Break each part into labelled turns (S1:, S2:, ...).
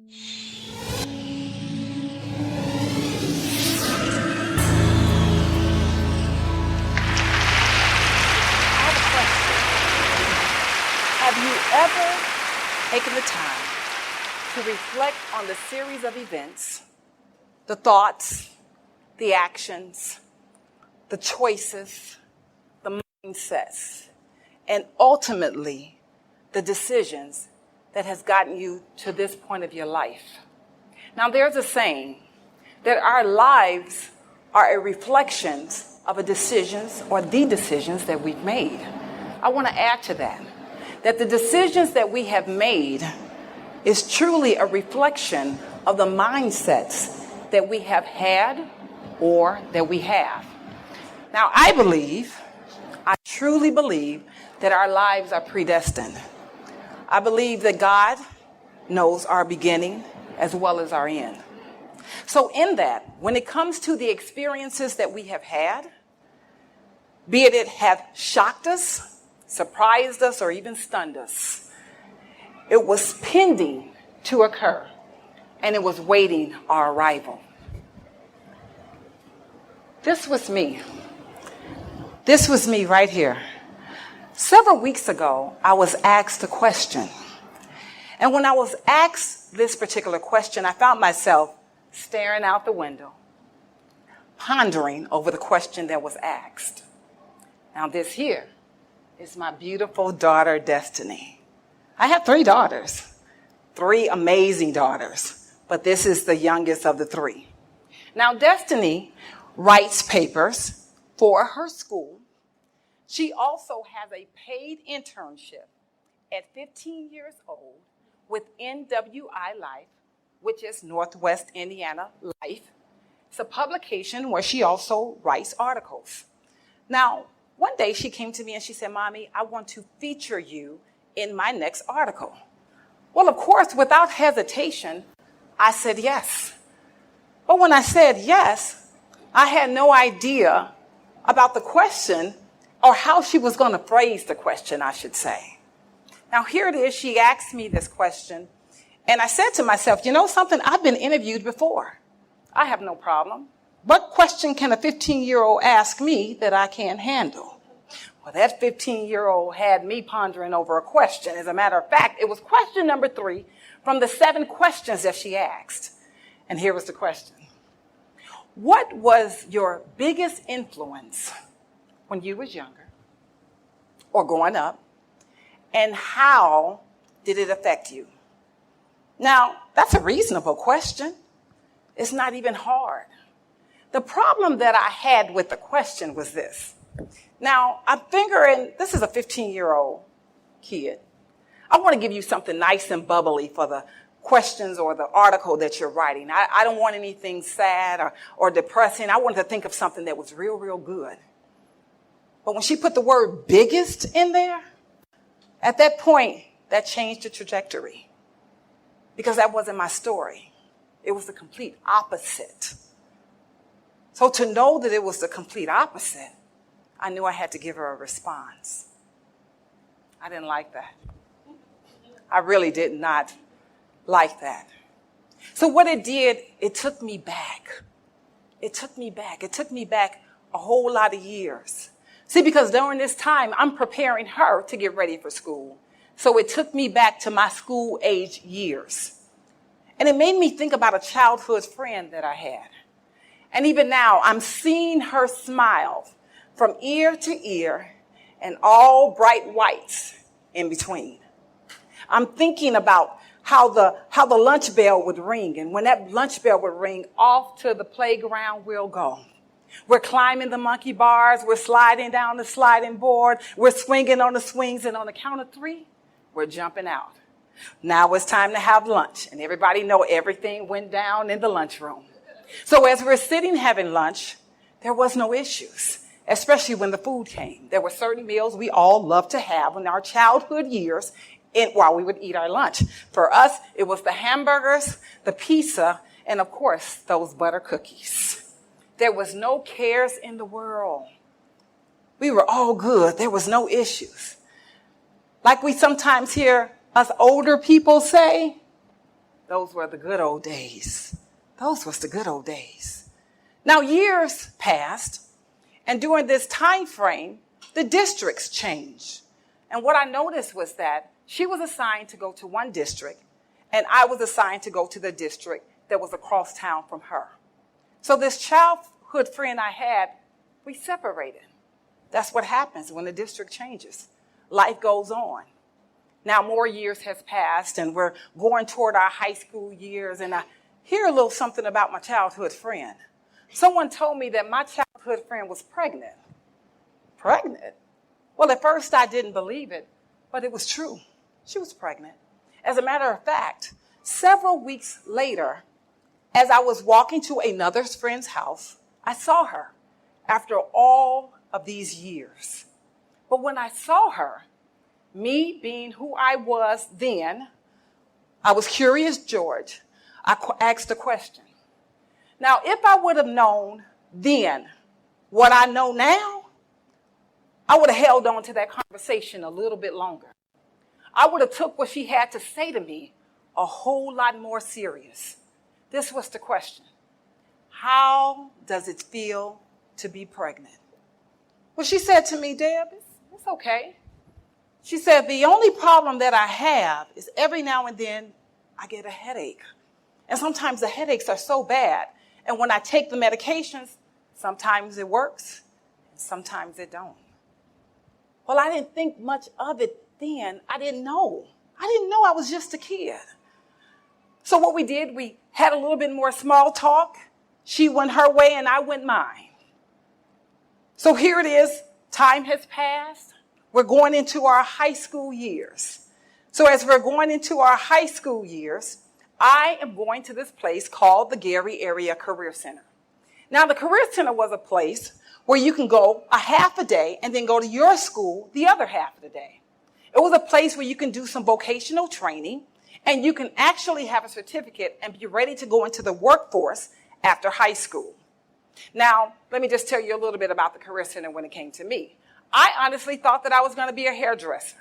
S1: Have you ever taken the time to reflect on the series of events, the thoughts, the actions, the choices, the mindsets, and ultimately the decisions that has gotten you to this point of your life? Now, there's a saying that our lives are a reflection of the decisions that we've made. I want to add to that the decisions that we have made is truly a reflection of the mindsets that we have had or that we have. Now, I truly believe that our lives are predestined. I believe that God knows our beginning as well as our end. So in that, when it comes to the experiences that we have had, be it have shocked us, surprised us, or even stunned us, it was pending to occur, and it was waiting our arrival. This was me. This was me right here. Several weeks ago, I was asked a question. And when I was asked this particular question, I found myself staring out the window, pondering over the question that was asked. Now, this here is my beautiful daughter, Destiny. I have 3 daughters, 3 amazing daughters, but this is the youngest of the 3. Now, Destiny writes papers for her school. She also has a paid internship at 15 years old with NWI Life, which is Northwest Indiana Life. It's a publication where she also writes articles. Now, one day she came to me and she said, "Mommy, I want to feature you in my next article." Well, of course, without hesitation, I said yes. But when I said yes, I had no idea about the question or how she was going to phrase the question, I should say. Now, here it is. She asked me this question, and I said to myself, you know something? I've been interviewed before. I have no problem. What question can a 15-year-old ask me that I can't handle? Well, that 15-year-old had me pondering over a question. As a matter of fact, it was question number 3 from the 7 questions that she asked. And here was the question. What was your biggest influence when you was younger or growing up, and how did it affect you? Now, that's a reasonable question. It's not even hard. The problem that I had with the question was this. Now, I'm figuring this is a 15-year-old kid. I want to give you something nice and bubbly for the questions or the article that you're writing. I don't want anything sad or depressing. I wanted to think of something that was real, real good. But when she put the word biggest in there, at that point, that changed the trajectory. Because that wasn't my story. It was the complete opposite. So to know that it was the complete opposite, I knew I had to give her a response. I didn't like that. I really did not like that. So what it did, it took me back. It took me back a whole lot of years. See, because during this time, I'm preparing her to get ready for school. So it took me back to my school age years. And it made me think about a childhood friend that I had. And even now, I'm seeing her smile from ear to ear and all bright whites in between. I'm thinking about how the lunch bell would ring. And when that lunch bell would ring, off to the playground we'll go. We're climbing the monkey bars. We're sliding down the sliding board. We're swinging on the swings. And on the count of 3, we're jumping out. Now it's time to have lunch. And everybody know everything went down in the lunchroom. So as we're sitting having lunch, there was no issues, especially when the food came. There were certain meals we all loved to have in our childhood years while we would eat our lunch. For us, it was the hamburgers, the pizza, and of course, those butter cookies. There was no cares in the world. We were all good. There was no issues. Like we sometimes hear us older people say, Those were the good old days. Those was the good old days. Now, years passed, and during this time frame, the districts changed. And what I noticed was that she was assigned to go to one district, and I was assigned to go to the district that was across town from her. So this childhood friend I had, we separated. That's what happens when the district changes. Life goes on. Now more years has passed, and we're going toward our high school years, and I hear a little something about my childhood friend. Someone told me that my childhood friend was pregnant. Pregnant? Well, at first I didn't believe it, but it was true. She was pregnant. As a matter of fact, several weeks later, as I was walking to another friend's house, I saw her after all of these years. But when I saw her, me being who I was then, I was curious, George. I asked a question. Now, if I would have known then what I know now, I would have held on to that conversation a little bit longer. I would have took what she had to say to me a whole lot more serious. This was the question. How does it feel to be pregnant? Well, she said to me, Deb, it's okay. She said, the only problem that I have is every now and then I get a headache. And sometimes the headaches are so bad. And when I take the medications, sometimes it works and sometimes it don't. Well, I didn't think much of it then. I didn't know. I was just a kid. So what we did, we had a little bit more small talk. She went her way and I went mine. So here it is. Time has passed. We're going into our high school years. So as we're going into our high school years, I am going to this place called the Gary Area Career Center. Now, the Career Center was a place where you can go a half a day and then go to your school the other half of the day. It was a place where you can do some vocational training and you can actually have a certificate and be ready to go into the workforce after high school. Now, let me just tell you a little bit about the Career Center when it came to me. I honestly thought that I was going to be a hairdresser.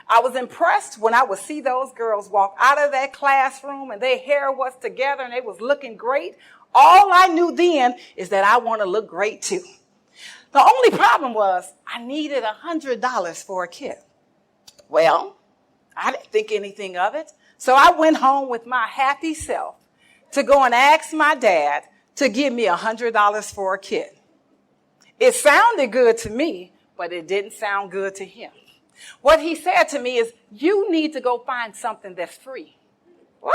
S1: I was impressed when I would see those girls walk out of that classroom and their hair was together and they was looking great. All I knew then is that I want to look great too. The only problem was I needed $100 for a kit. Well, I didn't think anything of it. So I went home with my happy self to go and ask my dad to give me $100 for a kit. It sounded good to me, but it didn't sound good to him. What he said to me is, you need to go find something that's free. What?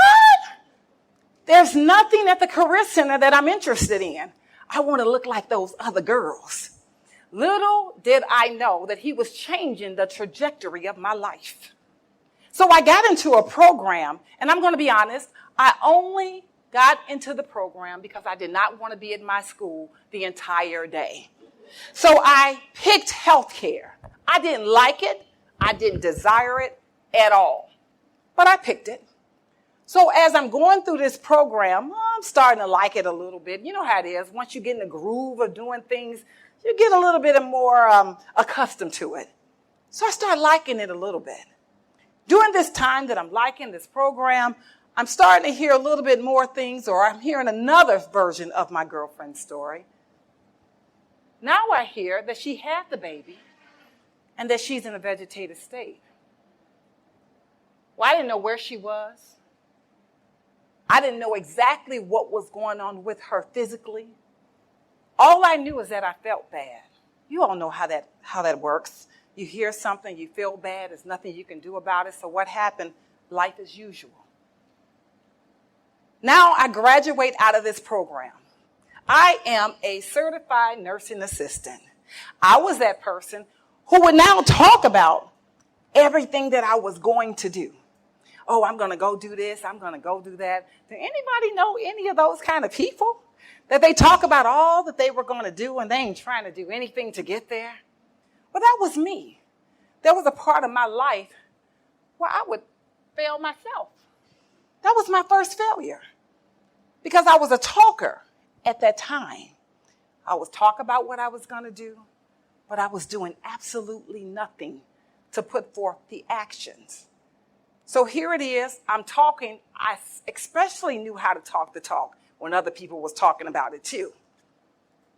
S1: There's nothing at the Career Center that I'm interested in. I want to look like those other girls. Little did I know that he was changing the trajectory of my life. So I got into a program, and I'm going to be honest, I only got into the program because I did not want to be at my school the entire day. So I picked healthcare. I didn't like it. I didn't desire it at all, but I picked it. So as I'm going through this program, I'm starting to like it a little bit. You know how it is. Once you get in the groove of doing things, you get a little bit more accustomed to it. So I started liking it a little bit. During this time that I'm liking this program, I'm starting to hear a little bit more things, or I'm hearing another version of my girlfriend's story. Now I hear that she had the baby and that she's in a vegetative state. Well, I didn't know where she was. I didn't know exactly what was going on with her physically. All I knew is that I felt bad. You all know how that works. You hear something, you feel bad, there's nothing you can do about it. So what happened? Life as usual. Now I graduate out of this program. I am a certified nursing assistant. I was that person who would now talk about everything that I was going to do. Oh, I'm going to go do this. I'm going to go do that. Do anybody know any of those kind of people that they talk about all that they were going to do and they ain't trying to do anything to get there? Well, that was me. There was a part of my life where I would fail myself. That was my first failure because I was a talker at that time. I would talk about what I was going to do, but I was doing absolutely nothing to put forth the actions. So here it is. I'm talking. I especially knew how to talk the talk when other people was talking about it too.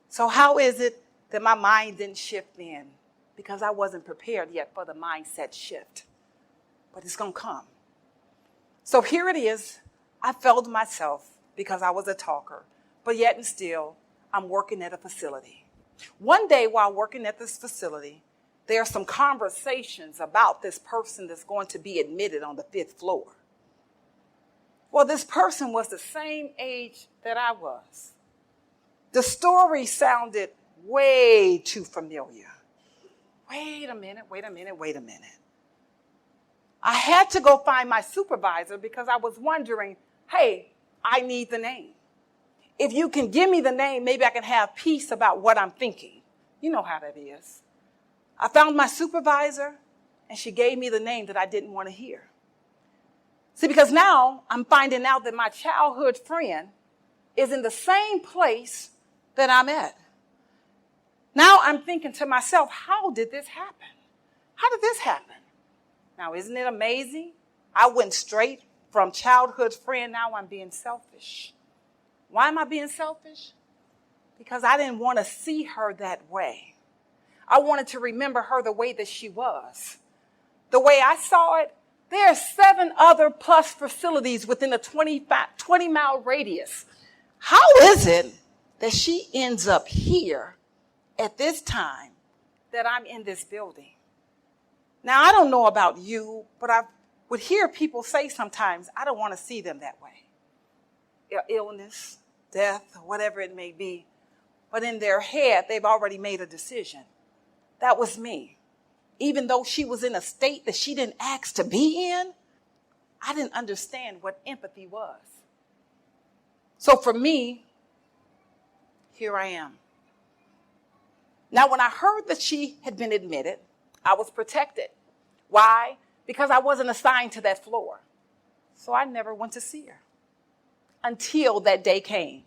S1: So how is it that my mind didn't shift then? Because I wasn't prepared yet for the mindset shift. But it's going to come. So here it is. I failed myself because I was a talker. But yet and still, I'm working at a facility. One day while working at this facility, there are some conversations about this person that's going to be admitted on the 5th floor. Well, this person was the same age that I was. The story sounded way too familiar. Wait a minute. I had to go find my supervisor because I was wondering, hey, I need the name. If you can give me the name, maybe I can have peace about what I'm thinking. You know how that is. I found my supervisor, and she gave me the name that I didn't want to hear. See, because now I'm finding out that my childhood friend is in the same place that I'm at. Now I'm thinking to myself, how did this happen? How did this happen? Now, isn't it amazing? I went straight from childhood friend, now I'm being selfish. Why am I being selfish? Because I didn't want to see her that way. I wanted to remember her the way that she was. The way I saw it, there are 7 other plus facilities within a 20-mile radius. How is it that she ends up here at this time that I'm in this building? Now, I don't know about you, but I would hear people say sometimes, I don't want to see them that way. Illness, death, whatever it may be. But in their head, they've already made a decision. That was me. Even though she was in a state that she didn't ask to be in, I didn't understand what empathy was. So for me, here I am. Now, when I heard that she had been admitted, I was protected. Why? Because I wasn't assigned to that floor. So I never went to see her until that day came.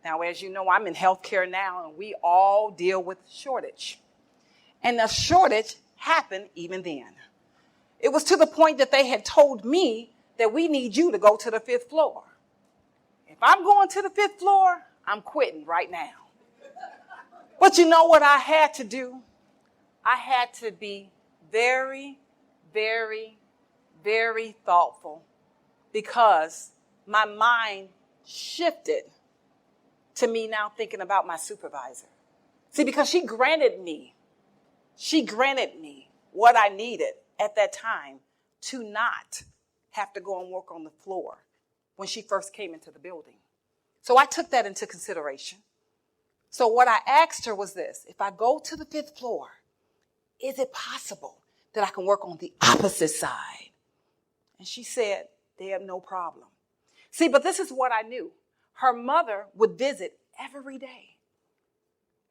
S1: Now, as you know, I'm in healthcare now, and we all deal with shortage. And the shortage happened even then. It was to the point that they had told me that we need you to go to the 5th floor. If I'm going to the 5th floor, I'm quitting right now. But you know what I had to do? I had to be very, very, very thoughtful because my mind shifted to me now thinking about my supervisor. See, because she granted me what I needed at that time to not have to go and work on the floor when she first came into the building. So I took that into consideration. So what I asked her was this: if I go to the 5th floor, is it possible that I can work on the opposite side? And she said, they have no problem. See, but this is what I knew. Her mother would visit every day.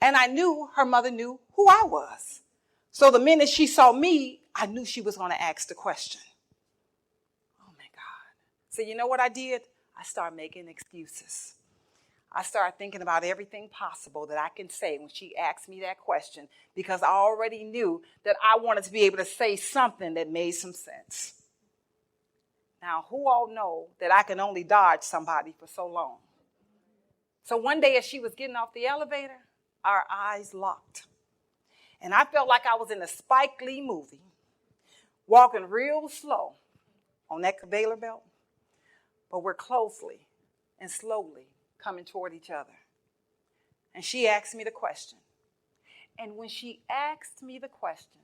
S1: And I knew her mother knew who I was. So the minute she saw me, I knew she was going to ask the question. Oh, my God. So you know what I did? I started making excuses. I started thinking about everything possible that I can say when she asked me that question, because I already knew that I wanted to be able to say something that made some sense. Now, who all know that I can only dodge somebody for so long? So one day as she was getting off the elevator, our eyes locked. And I felt like I was in a Spike Lee movie, walking real slow on that conveyor belt, but we're closely and slowly coming toward each other. And she asked me the question. And when she asked me the question,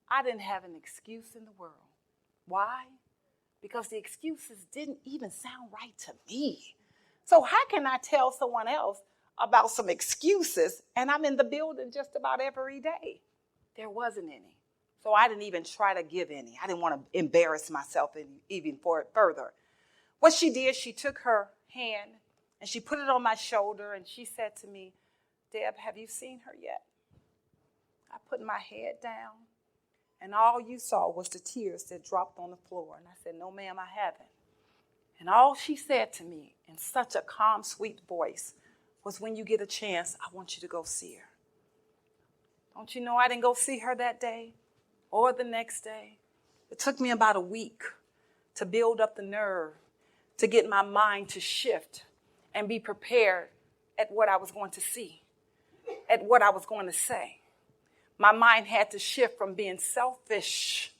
S1: I didn't have an excuse in the world. Why? Because the excuses didn't even sound right to me. So how can I tell someone else about some excuses and I'm in the building just about every day? There wasn't any. So I didn't even try to give any. I didn't want to embarrass myself even further. What she did, she took her hand and she put it on my shoulder and she said to me, Deb, have you seen her yet? I put my head down and all you saw was the tears that dropped on the floor. And I said, no, ma'am, I haven't. And all she said to me in such a calm, sweet voice was, when you get a chance, I want you to go see her. Don't you know I didn't go see her that day or the next day? It took me about a week to build up the nerve, to get my mind to shift and be prepared at what I was going to see, at what I was going to say. My mind had to shift from being selfish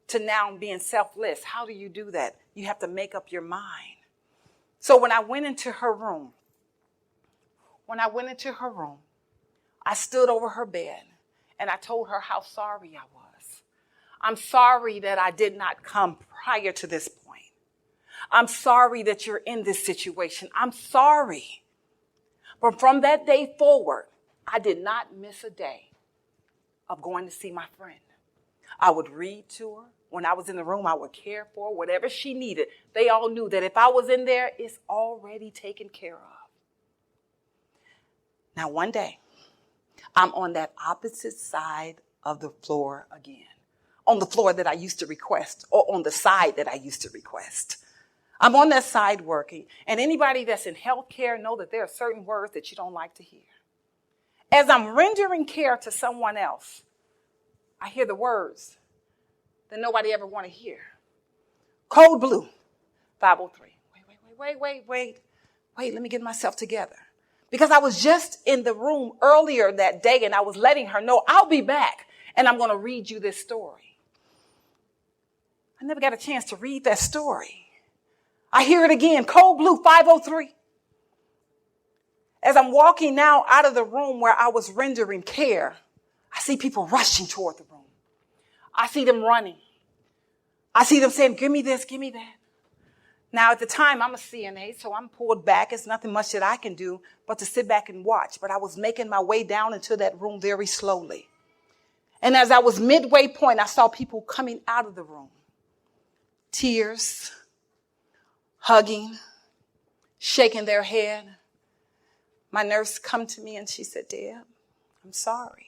S1: to now being selfless. How do you do that? You have to make up your mind. So when I went into her room, I stood over her bed and I told her how sorry I was. I'm sorry that I did not come prior to this point. I'm sorry that you're in this situation. I'm sorry. But from that day forward, I did not miss a day of going to see my friend. I would read to her. When I was in the room, I would care for her, whatever she needed. They all knew that if I was in there, it's already taken care of. Now, one day, I'm on that opposite side of the floor again. On the floor that I used to request, or on the side that I used to request. I'm on that side working, and anybody that's in healthcare know that there are certain words that you don't like to hear. As I'm rendering care to someone else, I hear the words that nobody ever want to hear. Code blue, 503. Wait, let me get myself together. Because I was just in the room earlier that day and I was letting her know I'll be back and I'm going to read you this story. I never got a chance to read that story. I hear it again, code blue, 503. As I'm walking now out of the room where I was rendering care, I see people rushing toward the room. I see them running. I see them saying, give me this, give me that. Now, at the time, I'm a CNA, so I'm pulled back. It's nothing much that I can do but to sit back and watch. But I was making my way down into that room very slowly. And as I was midway point, I saw people coming out of the room. Tears, hugging, shaking their head. My nurse come to me and she said, Deb, I'm sorry.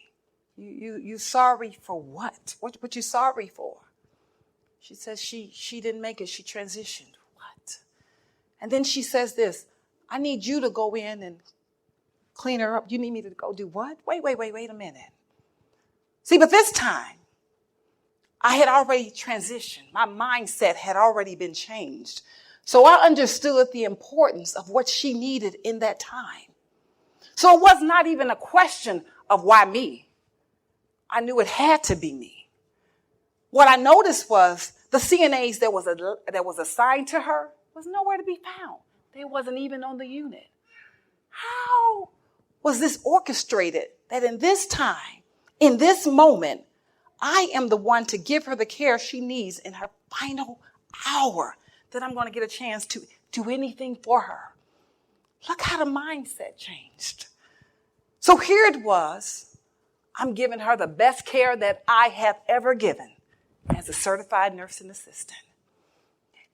S1: You sorry for what? What you sorry for? She says she didn't make it. She transitioned. What? And then she says this, I need you to go in and clean her up. You need me to go do what? Wait a minute. See, but this time, I had already transitioned. My mindset had already been changed. So I understood the importance of what she needed in that time. So it was not even a question of why me. I knew it had to be me. What I noticed was the CNAs that was assigned to her was nowhere to be found. They wasn't even on the unit. How was this orchestrated that in this time, in this moment, I am the one to give her the care she needs in her final hour, that I'm going to get a chance to do anything for her? Look how the mindset changed. So here it was. I'm giving her the best care that I have ever given as a certified nursing assistant.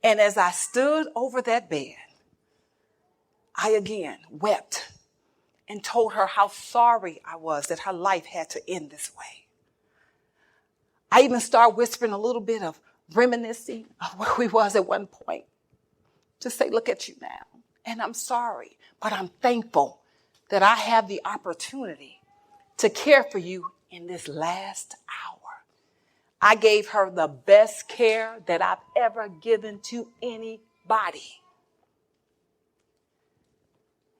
S1: And as I stood over that bed, I again wept and told her how sorry I was that her life had to end this way. I even started whispering a little bit of reminiscing of where we was at one point to say, look at you now. And I'm sorry, but I'm thankful that I have the opportunity to care for you in this last hour. I gave her the best care that I've ever given to anybody.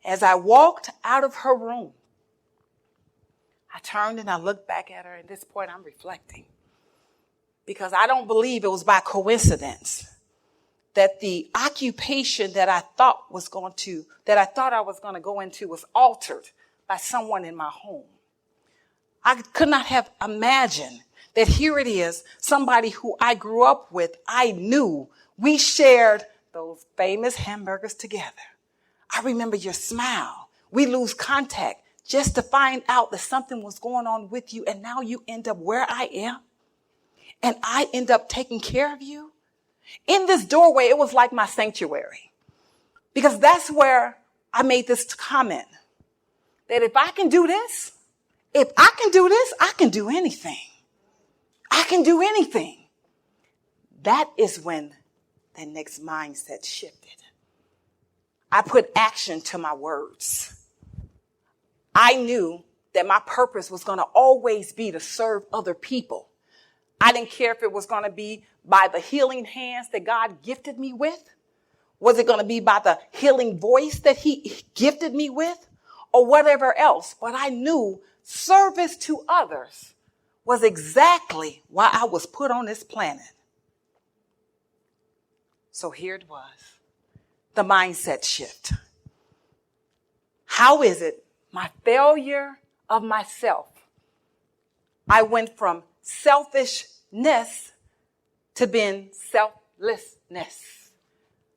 S1: As I walked out of her room, I turned and I looked back at her. At this point, I'm reflecting. Because I don't believe it was by coincidence that the occupation that I thought I was going to go into was altered by someone in my home. I could not have imagined that here it is, somebody who I grew up with, I knew, we shared those famous hamburgers together. I remember your smile. We lose contact just to find out that something was going on with you, and now you end up where I am, and I end up taking care of you. In this doorway, it was like my sanctuary, because that's where I made this comment, that if I can do this, I can do anything. I can do anything. That is when the next mindset shifted. I put action to my words. I knew that my purpose was going to always be to serve other people. I didn't care if it was going to be by the healing hands that God gifted me with? Was it going to be by the healing voice that he gifted me with? Or whatever else? But I knew service to others was exactly why I was put on this planet. So here it was, the mindset shift. How is it my failure of myself? I went from selfishness to being selflessness.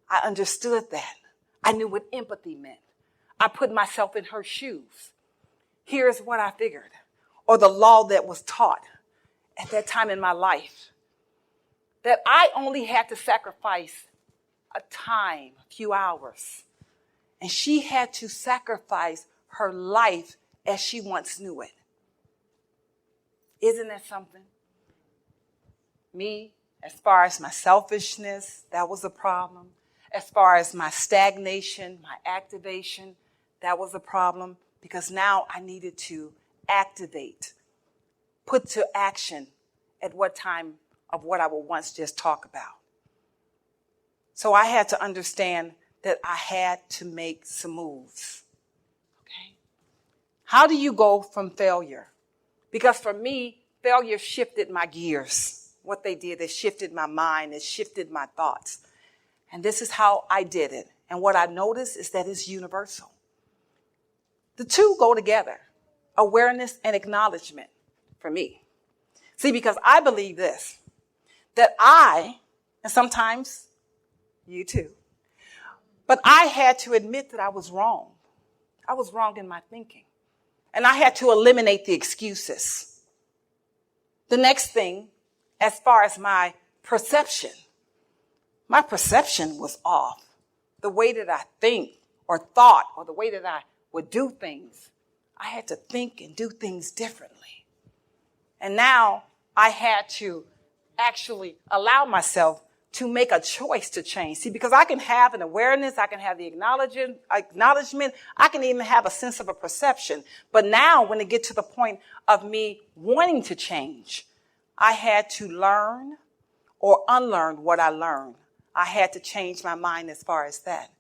S1: I understood that. I knew what empathy meant. I put myself in her shoes. Here's what I figured, or the law that was taught at that time in my life, that I only had to sacrifice a time, a few hours, and she had to sacrifice her life as she once knew it. Isn't that something? Me, as far as my selfishness, that was a problem. As far as my stagnation, my activation, that was a problem, because now I needed to activate, put to action at what time of what I would once just talk about. So I had to understand that I had to make some moves. Okay? How do you go from failure? Because for me, failure shifted my gears. What they did, it shifted my mind, it shifted my thoughts. And this is how I did it. And what I noticed is that it's universal. The two go together, awareness and acknowledgement for me. See, because I believe this, that and sometimes you too, but I had to admit that I was wrong. I was wrong in my thinking. And I had to eliminate the excuses. The next thing, as far as my perception was off. The way that I think or thought, or the way that I would do things, I had to think and do things differently. And now I had to actually allow myself to make a choice to change. See, because I can have an awareness, I can have the acknowledgement, I can even have a sense of a perception. But now when it gets to the point of me wanting to change, I had to learn or unlearn what I learned. I had to change my mind as far as that.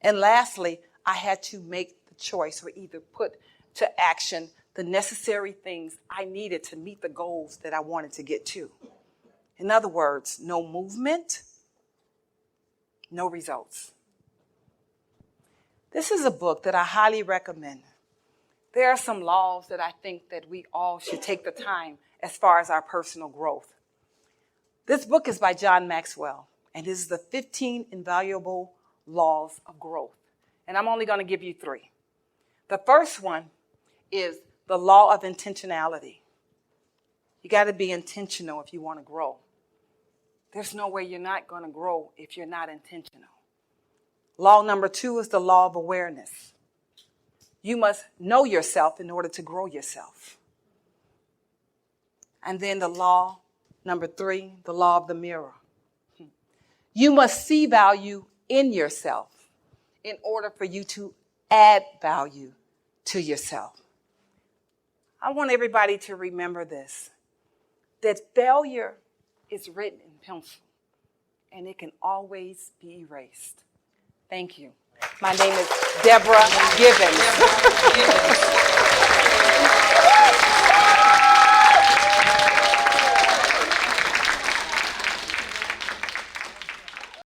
S1: And lastly, I had to make the choice, or either put to action the necessary things I needed to meet the goals that I wanted to get to. In other words, no movement, no results. This is a book that I highly recommend. There are some laws that I think that we all should take the time as far as our personal growth. This book is by John Maxwell, and it is the 15 Invaluable Laws of Growth. And I'm only going to give you 3. The first one is the law of intentionality. You got to be intentional if you want to grow. There's no way you're not going to grow if you're not intentional. Law number 2 is the law of awareness. You must know yourself in order to grow yourself. And then the law number 3, the law of the mirror. You must see value in yourself in order for you to add value to yourself. I want everybody to remember this, that failure is written in pencil, and it can always be erased. Thank you. My name is Debra Givens.